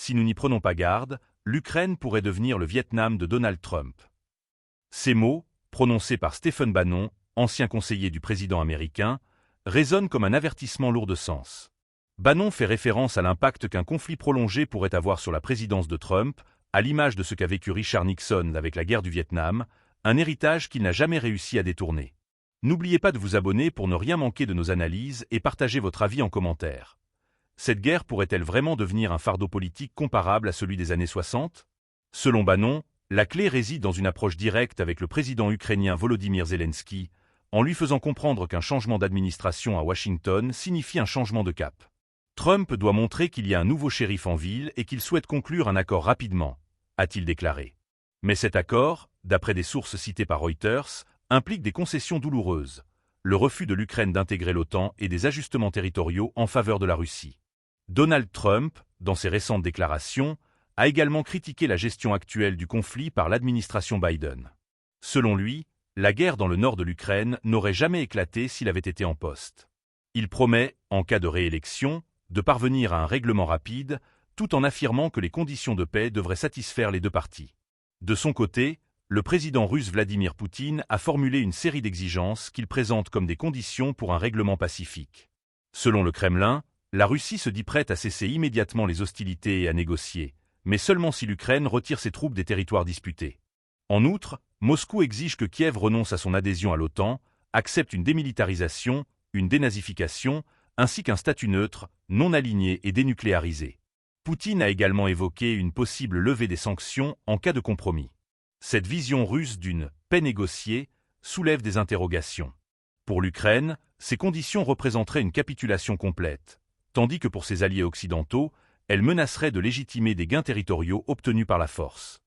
si nous n'y prenons pas garde, l'Ukraine pourrait devenir le Vietnam de Donald Trump. Ces mots, prononcés par Stephen Bannon, ancien conseiller du président américain, résonnent comme un avertissement lourd de sens. Bannon fait référence à l'impact qu'un conflit prolongé pourrait avoir sur la présidence de Trump, à l'image de ce qu'a vécu Richard Nixon avec la guerre du Vietnam, un héritage qu'il n'a jamais réussi à détourner. N'oubliez pas de vous abonner pour ne rien manquer de nos analyses et partager votre avis en commentaire. Cette guerre pourrait-elle vraiment devenir un fardeau politique comparable à celui des années 60? Selon Bannon, la clé réside dans une approche directe avec le président ukrainien Volodymyr Zelensky, en lui faisant comprendre qu'un changement d'administration à Washington signifie un changement de cap. Trump doit montrer qu'il y a un nouveau shérif en ville et qu'il souhaite conclure un accord rapidement, a-t-il déclaré. Mais cet accord, d'après des sources citées par Reuters, implique des concessions douloureuses, le refus de l'Ukraine d'intégrer l'OTAN et des ajustements territoriaux en faveur de la Russie. Donald Trump, dans ses récentes déclarations, a également critiqué la gestion actuelle du conflit par l'administration Biden. Selon lui, la guerre dans le nord de l'Ukraine n'aurait jamais éclaté s'il avait été en poste. Il promet, en cas de réélection, de parvenir à un règlement rapide, tout en affirmant que les conditions de paix devraient satisfaire les deux parties. De son côté, le président russe Vladimir Poutine a formulé une série d'exigences qu'il présente comme des conditions pour un règlement pacifique. Selon le Kremlin, la Russie se dit prête à cesser immédiatement les hostilités et à négocier, mais seulement si l'Ukraine retire ses troupes des territoires disputés. En outre, Moscou exige que Kiev renonce à son adhésion à l'OTAN, accepte une démilitarisation, une dénazification, ainsi qu'un statut neutre, non aligné et dénucléarisé. Poutine a également évoqué une possible levée des sanctions en cas de compromis. Cette vision russe d'une « paix négociée » soulève des interrogations. Pour l'Ukraine, ces conditions représenteraient une capitulation complète, tandis que pour ses alliés occidentaux, elles menaceraient de légitimer des gains territoriaux obtenus par la force.